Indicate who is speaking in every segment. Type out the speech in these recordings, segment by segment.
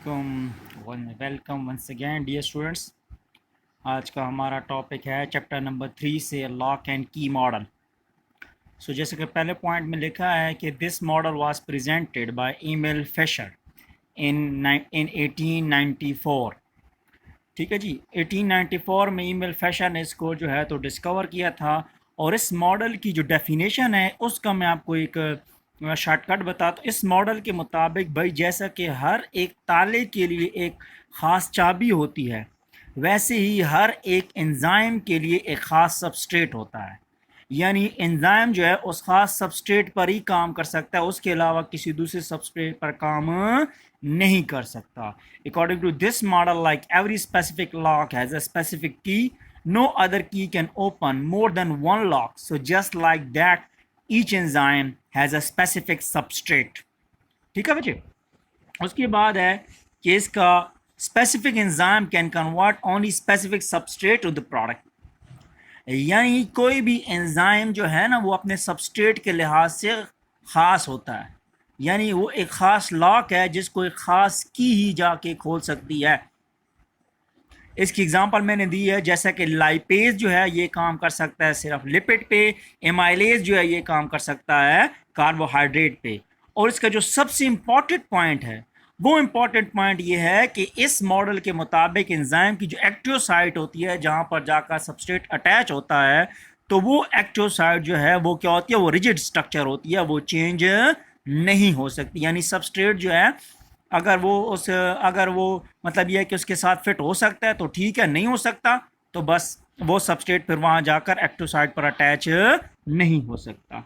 Speaker 1: अस्सलामुअलैकुम welcome once again dear students. आज का हमारा टॉपिक है चैप्टर नंबर 3 से lock and key model. So जैसे कि पहले पॉइंट में लिखा है कि this model was presented by Emil Fischer in 1894। ठीक है जी, 1894 में एमिल फिशर ने इसको जो है तो डिस्कवर किया था। और इस मॉडल की जो डेफिनेशन है उसका मैं आपको एक शॉर्टकट बताता हूँ। इस मॉडल के मुताबिक भाई जैसा कि हर एक ताले के लिए एक ख़ास चाबी होती है, वैसे ही हर एक एंजाइम के लिए एक ख़ास सबस्ट्रेट होता है। यानी एंजाइम जो है उस खास सबस्ट्रेट पर ही काम कर सकता है, उसके अलावा किसी दूसरे सबस्ट्रेट पर काम नहीं कर सकता। According to this model, like every specific lock has a specific key, no other key can open more than one lock, so just like that each enzyme has a specific substrate. ठीक है बच्चे। उसके बाद है कि इसका specific enzyme can convert only specific substrate to the product. यानी कोई भी एंजाइम जो है ना वो अपने सबस्ट्रेट के लिहाज से ख़ास होता है। यानी वो एक ख़ास लॉक है जिसको एक ख़ास की ही जाके खोल सकती है। इसकी एग्जांपल मैंने दी है, जैसा कि लाइपेज जो है ये काम कर सकता है सिर्फ लिपिड पे, एमाइलेज जो है ये काम कर सकता है कार्बोहाइड्रेट पे। और इसका जो सबसे इम्पॉर्टेंट पॉइंट है वो इम्पॉर्टेंट पॉइंट ये है कि इस मॉडल के मुताबिक एंजाइम की जो एक्टिव साइट होती है जहाँ पर जाकर सबस्ट्रेट अटैच होता है, तो वो एक्टिव साइट जो है वो क्या होती है, वो रिजिड स्ट्रक्चर होती है, वो चेंज नहीं हो सकती। यानी सबस्ट्रेट जो है अगर वो मतलब ये है कि उसके साथ फिट हो सकता है तो ठीक है, नहीं हो सकता तो बस वो सबस्ट्रेट फिर वहाँ जाकर एक्टिव साइट पर अटैच नहीं हो सकता।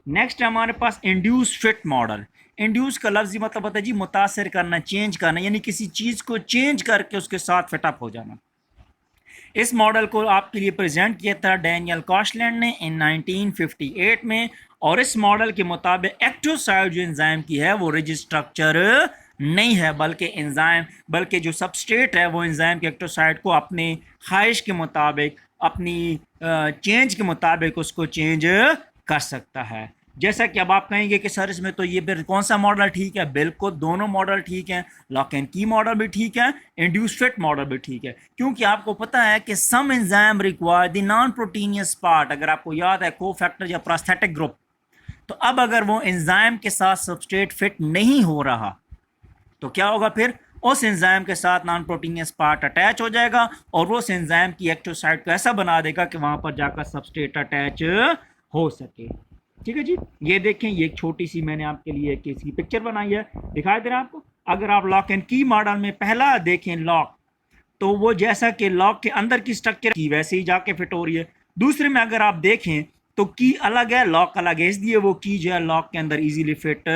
Speaker 1: नेक्स्ट है हमारे पास इंड्यूस फिट मॉडल। इंड्यूस का लफ्ज़ी मतलब होता है जी मुतासर करना, चेंज करना, यानी किसी चीज़ को चेंज करके उसके साथ फिटअप हो जाना। इस मॉडल को आपके लिए प्रेजेंट किया था डैनियल कॉशलैंड ने इन 1958 में। और इस मॉडल के मुताबिक एक्टिव साइट जो एंजाइम की है वो रिजिड स्ट्रक्चर नहीं है, बल्कि जो सबस्ट्रेट है वो एंजाइम के एक्टिव साइट को अपने ख्वाहिश के मुताबिक, अपनी चेंज के मुताबिक उसको चेंज कर सकता है। जैसा कि अब आप कहेंगे कि सर इसमें तो ये फिर कौन सा मॉडल ठीक है, बिल्कुल दोनों मॉडल ठीक हैं। लॉक एंड की मॉडल भी ठीक है, इंड्यूस फिट मॉडल भी ठीक है, क्योंकि आपको पता है कि some enzyme require the non proteinaceous part. अगर आपको याद है कोफैक्टर या प्रोस्थेटिक ग्रुप, तो अब अगर वो एंजाइम के साथ सबस्ट्रेट फिट नहीं हो रहा तो क्या होगा, फिर उस एंजाइम के साथ नॉन प्रोटीनियस पार्ट अटैच हो जाएगा और वो उस एंजाइम की एक्टिव साइट को ऐसा बना देगा कि वहां पर जाकर सबस्ट्रेट अटैच हो सके। ठीक है जी, ये देखें, ये एक छोटी सी मैंने आपके लिए एक इसकी पिक्चर बनाई है, दिखाई दे रहा है आपको। अगर आप लॉक एंड की मॉडल में पहला देखें लॉक, तो वो जैसा कि लॉक के अंदर की स्ट्रक्चर की वैसे ही जाके फिट हो रही है। दूसरे में अगर आप देखें तो की अलग है, लॉक अलग है, इसलिए वो की जो है लॉक के अंदर इजीली फिट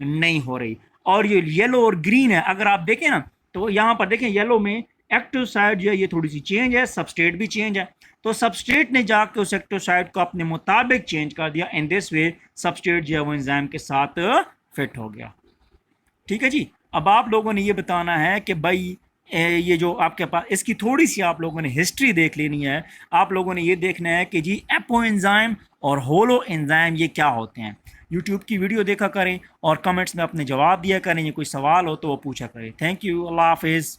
Speaker 1: नहीं हो रही। और ये येलो और ग्रीन है, अगर आप देखें ना तो यहाँ पर देखें येलो में एक्टिव साइड जो है ये थोड़ी सी चेंज है, सबस्ट्रेट भी चेंज है, तो सबस्ट्रेट ने जाकर उस एक्टिव साइड को अपने मुताबिक चेंज कर दिया। इन दिस वे सबस्ट्रेट जो है वो एंजाइम के साथ फिट हो गया। ठीक है जी, अब आप लोगों ने ये बताना है कि भाई ये जो आपके पास इसकी थोड़ी सी आप लोगों ने हिस्ट्री देख लेनी है। आप लोगों ने ये देखना है कि जी एपो एंजाइम और होलो एंजाइम ये क्या होते हैं। यूट्यूब की वीडियो देखा करें और कमेंट्स में अपने जवाब दिया करें, ये कोई सवाल हो तो वो पूछा करें। थैंक यू, अल्लाह हाफिज़।